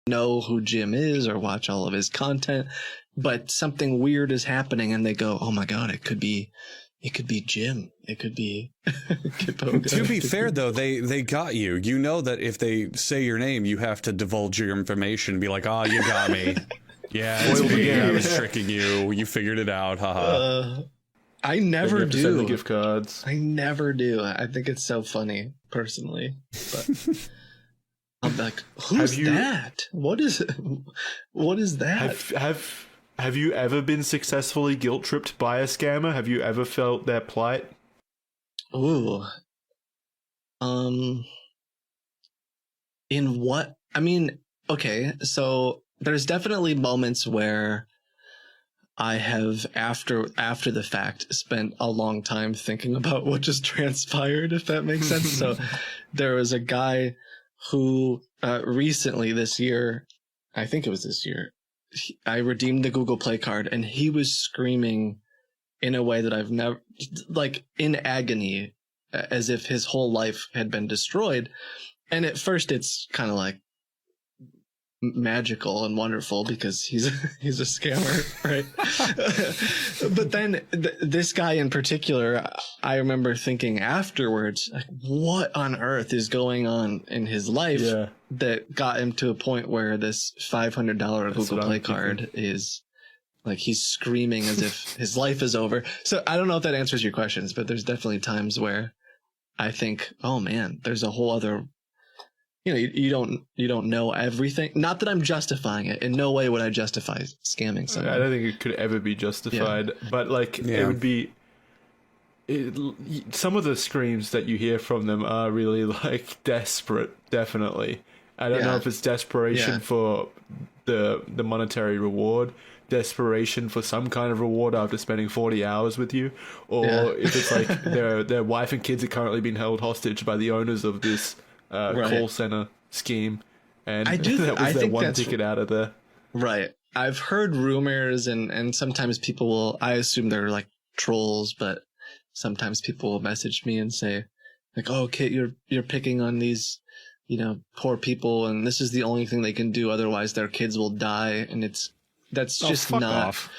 know who Jim is or watch all of his content, but something weird is happening and they go, oh my God, it could be Jim. It could be Kipoga. To be fair, though, they got you. You know that if they say your name, you have to divulge your information. Be like, oh, you got me. Yeah, it's me. I was tricking you. You figured it out. Haha. I never do. Send the gift cards. I never do. I think it's so funny, personally. But I'm like, who's that? What is that? Have you ever been successfully guilt tripped by a scammer? Have you ever felt their plight? Ooh. In what? I mean, okay, so there's definitely moments where I have, after the fact, spent a long time thinking about what just transpired, if that makes sense. So there was a guy who recently this year, I think it was this year, I redeemed the Google Play card, and he was screaming in a way that I've never, like, in agony, as if his whole life had been destroyed. And at first it's kind of like magical and wonderful because he's a scammer, right? But then this guy in particular, I remember thinking afterwards, like, what on earth is going on in his life that got him to a point where this $500 Google Play card is like, he's screaming as if his life is over. So I don't know if that answers your questions, but there's definitely times where I think, oh man, there's a whole other, you know, you don't know everything. Not that I'm justifying it. In no way would I justify scamming someone. I don't think it could ever be justified. But like, it would be. Some of the screams that you hear from them are really like desperate. Definitely. I don't know if it's desperation for the monetary reward, desperation for some kind of reward after spending 40 hours with you, or if it's like their wife and kids are currently being held hostage by the owners of this call center scheme, and that was their one ticket out of there. Right. I've heard rumors, and sometimes people will, I assume they're like trolls, but sometimes people will message me and say, like, oh, Kit, you're picking on these, you know, poor people, and this is the only thing they can do, otherwise their kids will die. And that's just not off.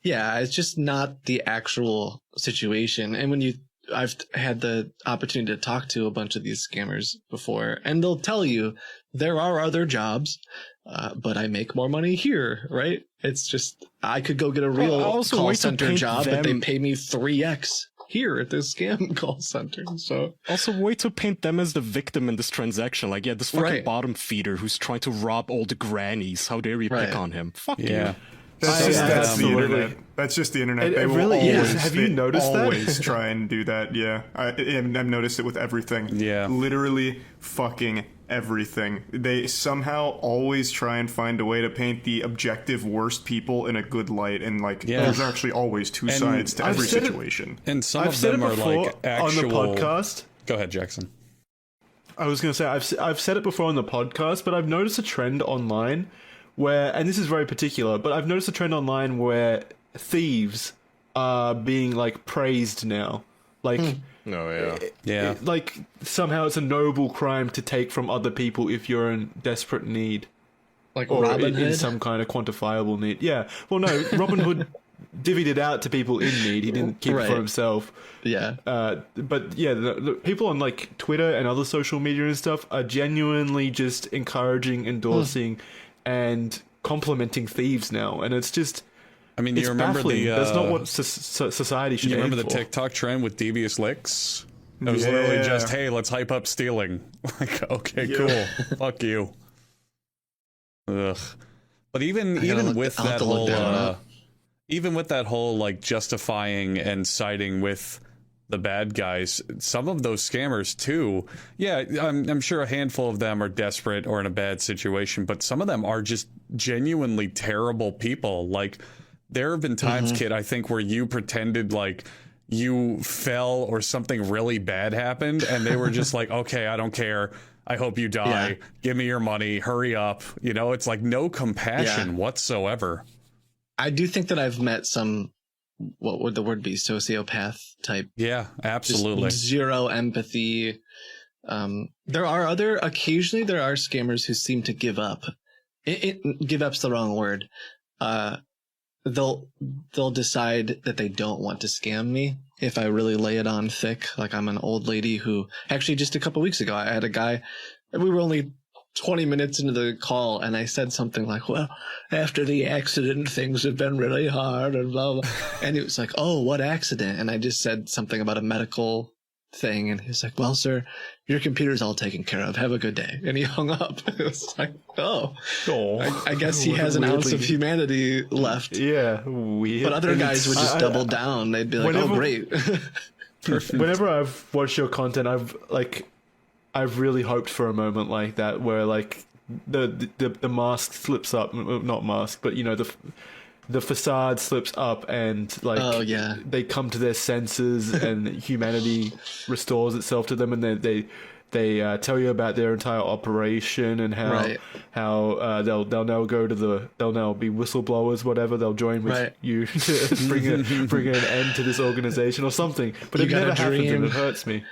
Yeah, it's just not the actual situation. And when I've had the opportunity to talk to a bunch of these scammers before, and they'll tell you there are other jobs, but I make more money here, right? It's just, I could go get a real call center job, but they pay me 3x here at this scam call center. So also, way to paint them as the victim in this transaction. Like, this fucking bottom feeder who's trying to rob all the grannies. How dare you pick on him? Fuck you. That's the internet. That's just the internet. They will really always, Have you noticed that? Always try and do that. Yeah, I've noticed it with everything. Yeah, literally fucking everything. They somehow always try and find a way to paint the objective worst people in a good light, and like there's actually always two sides to every situation. And some of them are like actual. On the podcast. Go ahead, Jackson. I was going to say I've said it before on the podcast, but I've noticed a trend online where, and this is very particular, but I've noticed a trend online where thieves are being like praised now. Like, like somehow it's a noble crime to take from other people if you're in desperate need, like or Robin Hood? In some kind of quantifiable need. Yeah. Well, no, Robin Hood divvied it out to people in need. He didn't keep it for himself. Yeah. But yeah, the people on like Twitter and other social media and stuff are genuinely just encouraging, endorsing, and complimenting thieves now, and it's just. I mean, you remember baffling. That's not what society should. You remember the for. TikTok trend with devious licks? It was literally just, hey, let's hype up stealing. Like, okay, cool. Fuck you. Ugh. But even with that whole like justifying and siding with the bad guys, some of those scammers too. Yeah, I'm sure a handful of them are desperate or in a bad situation, but some of them are just genuinely terrible people. Like, there have been times, Kid, I think, where you pretended like you fell or something really bad happened, and they were just like, okay, I don't care. I hope you die. Yeah. Give me your money. Hurry up. You know, it's like no compassion whatsoever. I do think that I've met some, what would the word be, sociopath type. Yeah, absolutely. Zero empathy. Occasionally there are scammers who seem to give up give up's the wrong word. They'll decide that they don't want to scam me if I really lay it on thick. Like I'm an old lady who actually just a couple weeks ago, I had a guy, we were only 20 minutes into the call and I said something like, well, after the accident, things have been really hard and blah, blah. And he was like, oh, what accident? And I just said something about a medical thing. And he was like, well, sir, your computer's all taken care of. Have a good day. And he hung up. It was like, I guess he has an ounce of humanity left. Yeah, weird. But other guys would just double down. They'd be like, oh, great. Perfect. Whenever I've watched your content, I've really hoped for a moment like that where like the mask slips up, not mask, but you know, the facade slips up and like they come to their senses and humanity restores itself to them, and they tell you about their entire operation and how they'll now they'll now be whistleblowers, whatever. They'll join with you to bring an end to this organization or something. But it never happens, and it hurts me.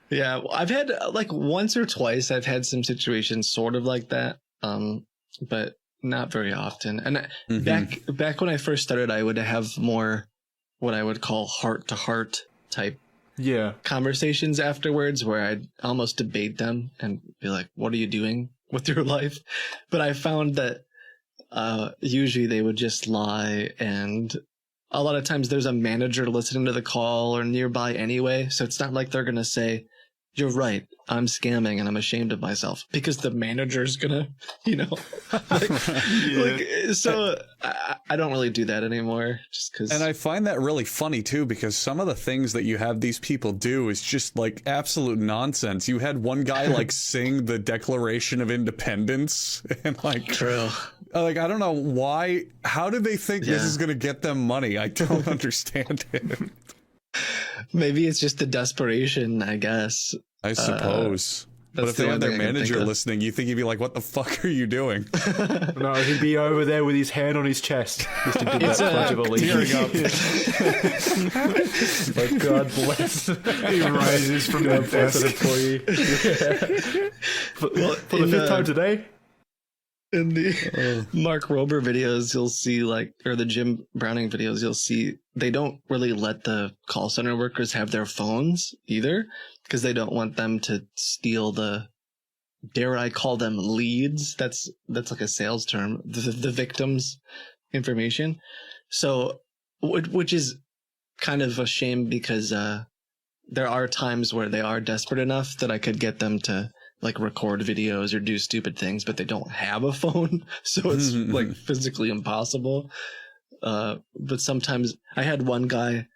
Yeah, I've had like once or twice. I've had some situations sort of like that, but not very often. And back when I first started, I would have more what I would call heart to heart type conversations afterwards, where I'd almost debate them and be like, "What are you doing with your life?" But I found that usually they would just lie, and a lot of times there's a manager listening to the call or nearby anyway, so it's not like they're gonna say, "You're right, I'm scamming and I'm ashamed of myself," because the manager's gonna, so I don't really do that anymore, just because. And I find that really funny too, because some of the things that you have these people do is just like absolute nonsense. You had one guy like sing the Declaration of Independence and like, true. Like, I don't know why, how did they think this is going to get them money? I don't understand it. Maybe it's just the desperation, I guess. I suppose. But if they had their manager listening, you think he'd be like, what the fuck are you doing? No, he'd be over there with his hand on his chest. Listening to that Pledge of Allegiance. Like, God bless. He rises from that desk. For the fifth time today? In the Mark Rober videos, you'll see or the Jim Browning videos, you'll see they don't really let the call center workers have their phones either, because they don't want them to steal dare I call them leads? That's like a sales term, the victim's information. So, which is kind of a shame, because there are times where they are desperate enough that I could get them to like record videos or do stupid things, but they don't have a phone. So it's like physically impossible. But sometimes I had one guy,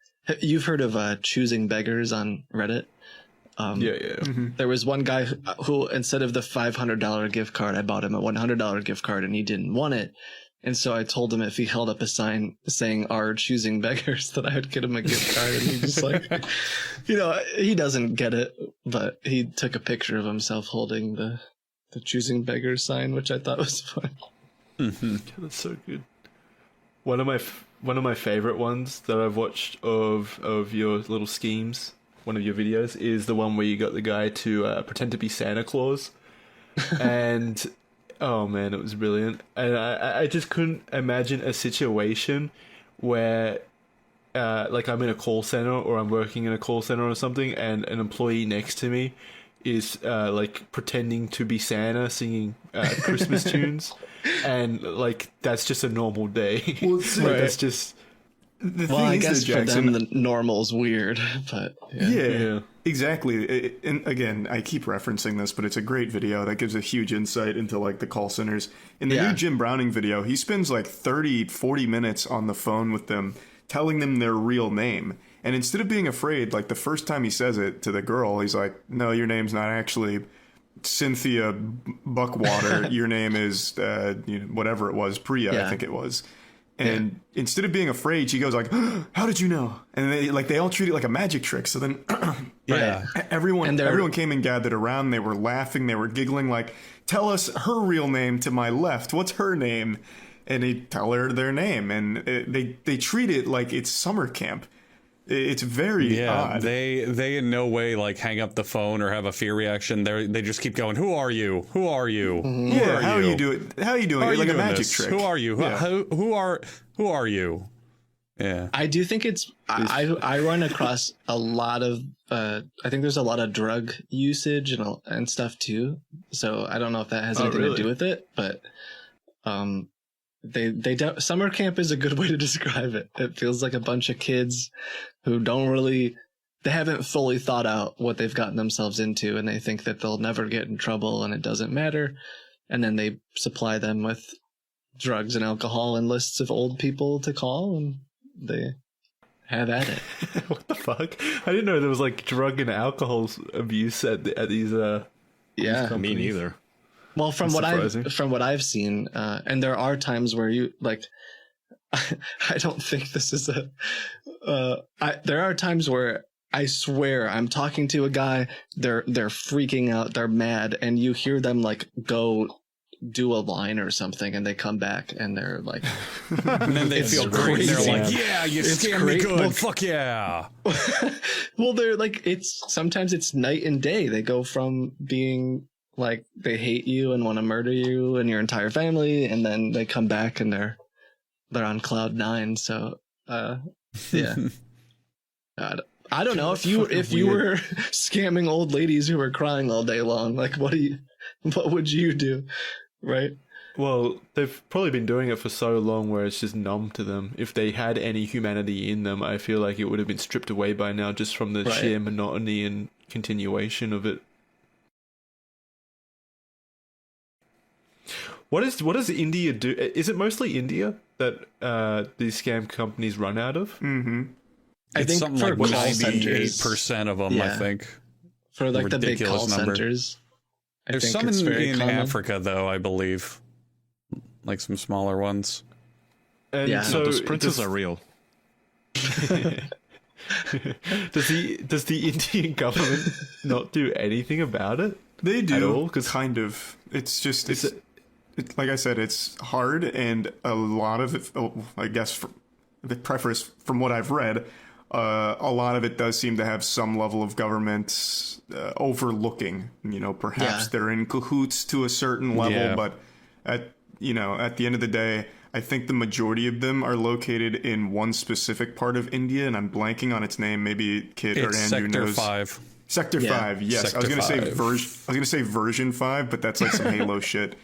you've heard of choosing beggars on Reddit. There was one guy who instead of the $500 gift card, I bought him a $100 gift card and he didn't want it. And so I told him if he held up a sign saying "Are choosing beggars," that I would get him a gift card. And he just like, he doesn't get it, but he took a picture of himself holding the choosing beggars sign, which I thought was fun. That's so good. One of my favorite ones that I've watched of your little schemes, one of your videos, is the one where you got the guy to pretend to be Santa Claus, and oh man, it was brilliant. And I just couldn't imagine a situation where like I'm in a call center or I'm working in a call center or something, and an employee next to me is like pretending to be Santa singing Christmas tunes, and like that's just a normal day. Well, that's just. I guess for them the normal's weird, but yeah, exactly. And again, I keep referencing this, but it's a great video that gives a huge insight into like the call centers. In the new Jim Browning video, he spends like 30-40 minutes on the phone with them, telling them their real name. And instead of being afraid, like the first time he says it to the girl, he's like, "No, your name's not actually Cynthia Buckwater. Your name is whatever it was, Priya, I think it was." And instead of being afraid, she goes like, "How did you know?" And they all treat it like a magic trick. So then, everyone came and gathered around. They were laughing. They were giggling. Like, "Tell us her real name to my left. What's her name?" And they tell her their name, and they treat it like it's summer camp. It's very odd. They in no way like hang up the phone or have a fear reaction. They just keep going. Who are you? Who are you? Yeah, how are you doing? How are you doing? You're like a magic trick. Who are you? Yeah. Who are you? Yeah, I do think it's. I run across a lot of. I think there's a lot of drug usage and stuff too. So I don't know if that has anything to do with it, but summer camp is a good way to describe it. It feels like a bunch of kids who they haven't fully thought out what they've gotten themselves into, and they think that they'll never get in trouble and it doesn't matter. And then they supply them with drugs and alcohol and lists of old people to call, and they have at it. What the fuck? I didn't know there was like drug and alcohol abuse at these yeah, me neither. Well, from what I've seen, and there are times where you like, I don't think this is there are times where I swear I'm talking to a guy, they're freaking out, they're mad, and you hear them like go do a line or something, and they come back and they're like, and then they feel great. They're like, yeah, you scammed me good. Well, fuck yeah. Well, they're like, sometimes it's night and day. They go from being like they hate you and want to murder you and your entire family, and then they come back and they're on cloud 9. So yeah. God, I don't know if you were scamming old ladies who were crying all day long, like what would you do, right? Well, they've probably been doing it for so long where it's just numb to them. If they had any humanity in them, I feel like it would have been stripped away by now just from the sheer monotony and continuation of it. What does India do? Is it mostly India that these scam companies run out of? Mm-hmm. I think something like 98% of them, I think. For like the big call centers. There's some in Africa, though, I believe. Like some smaller ones. And so those princes are real. Does the Indian government not do anything about it? They do. At all? Kind of. It's just... like I said, it's hard, and a lot of it, I guess, the preface from what I've read, a lot of it does seem to have some level of government overlooking. Perhaps they're in cahoots to a certain level, but at the end of the day, I think the majority of them are located in one specific part of India, and I'm blanking on its name. Maybe Kit or Andrew knows. Sector 5. Yes, Sector I was gonna say version 5, but that's like some Halo shit.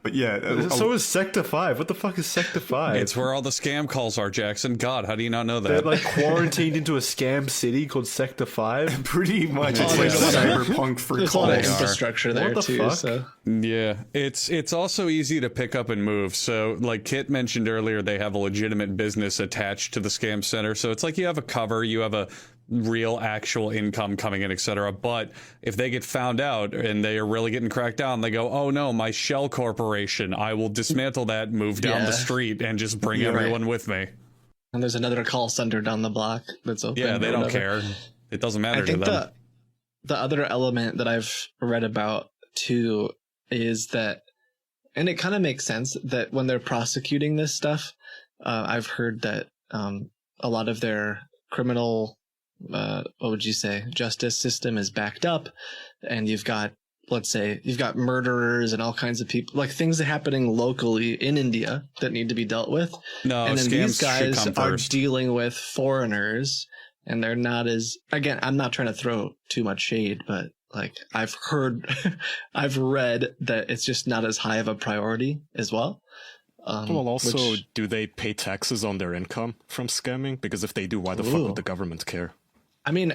But yeah, so is Sector 5. What the fuck is Sector 5? It's where all the scam calls are, Jackson. God, how do you not know that? They're like quarantined into a scam city called Sector 5. Pretty much. It's like cyberpunk for calls. There's a lot of infrastructure there too. Fuck? So. Yeah, it's also easy to pick up and move. So, like Kit mentioned earlier, they have a legitimate business attached to the scam center. So it's like you have a cover, you have a real actual income coming in, etc. But if they get found out and they are really getting cracked down, they go, oh no, my shell corporation, I will dismantle that, move down the street, and just bring everyone with me. And there's another call center down the block that's open. Yeah, they don't care. It doesn't matter to them. The other element that I've read about too is that, and it kind of makes sense that when they're prosecuting this stuff, I've heard that a lot of their criminal what would you say, justice system is backed up, and you've got, let's say, you've got murderers and all kinds of people, like things happening locally in India that need to be dealt with. No, and then these guys are dealing with foreigners, and they're not as, again, I'm not trying to throw too much shade, but like I've read that it's just not as high of a priority as well. Well, also, do they pay taxes on their income from scamming? Because if they do, why the fuck would the government care? I mean,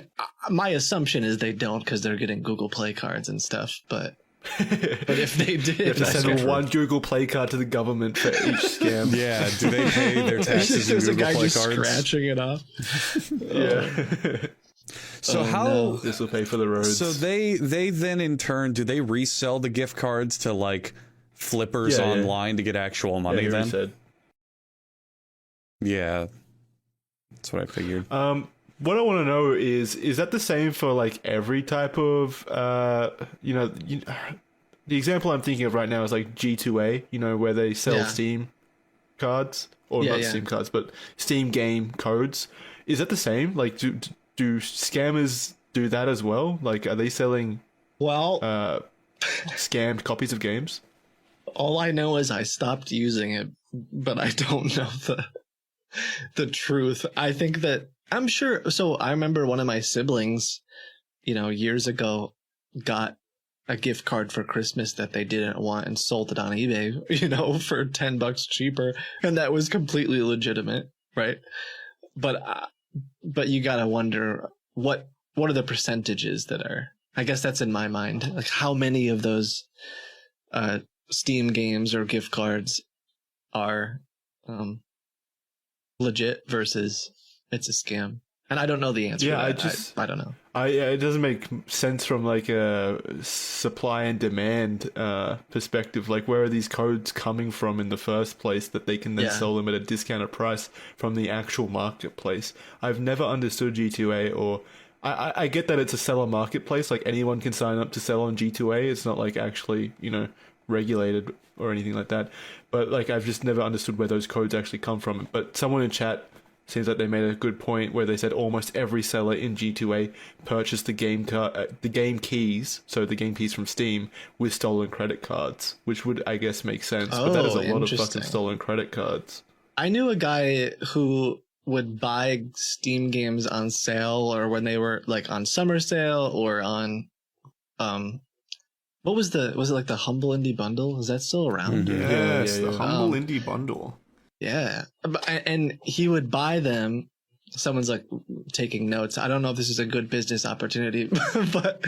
my assumption is they don't, because they're getting Google Play cards and stuff. But if they did, you have to send one Google Play card to the government for each scam. Yeah, do they pay their taxes in Google Play cards? Scratching it off. Yeah. So this will pay for the roads? So they then in turn, do they resell the gift cards to like flippers online to get actual money? Then said. Yeah, that's what I figured. What I want to know is that the same for like every type of, the example I'm thinking of right now is like G2A, where they sell Steam cards, or not Steam cards, but Steam game codes. is that the same? Like, do scammers do that as well? Like, are they selling scammed copies of games? All I know is I stopped using it, but I don't know the truth. I think that I'm sure. So I remember one of my siblings, years ago, got a gift card for Christmas that they didn't want and sold it on eBay, for $10 cheaper, and that was completely legitimate, right? But you gotta wonder what are the percentages that are. I guess that's in my mind. Like, how many of those Steam games or gift cards are legit versus it's a scam? And I don't know the answer. Yeah, I don't know. It doesn't make sense from like a supply and demand perspective. Like, where are these codes coming from in the first place that they can then sell them at a discounted price from the actual marketplace? I've never understood G2A, or I get that it's a seller marketplace. Like, anyone can sign up to sell on G2A. It's not like actually, regulated or anything like that. But like, I've just never understood where those codes actually come from. But someone in chat seems like they made a good point where they said almost every seller in G2A purchased the game keys, so the game keys from Steam, with stolen credit cards, which would, I guess, make sense. But that is a lot of fucking stolen credit cards. I knew a guy who would buy Steam games on sale, or when they were like on summer sale, or on was it like the Humble Indie Bundle? Is that still around? Mm-hmm. Yes, the Humble Indie Bundle. Yeah, and he would buy them. Someone's like taking notes. I don't know if this is a good business opportunity, but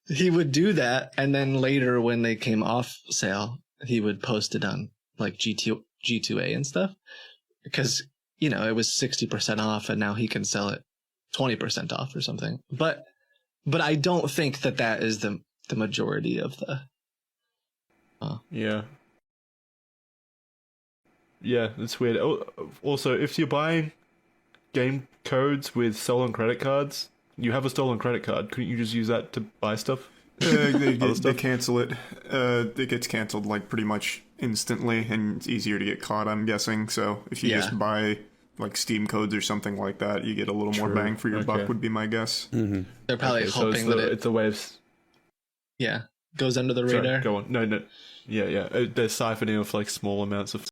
he would do that, and then later when they came off sale, he would post it on like G2A and stuff, because it was 60% off, and now he can sell it 20% off or something. But I don't think that is the majority of the. Yeah. Yeah, that's weird. Also, if you're buying game codes with stolen credit cards, you have a stolen credit card. Couldn't you just use that to buy stuff? They cancel it. It gets canceled like pretty much instantly, and it's easier to get caught, I'm guessing. So if you just buy like Steam codes or something like that, you get a little more bang for your buck, would be my guess. Mm-hmm. They're probably hoping that it's a way of... goes under the radar. Go on. No. Yeah. They're siphoning off like small amounts of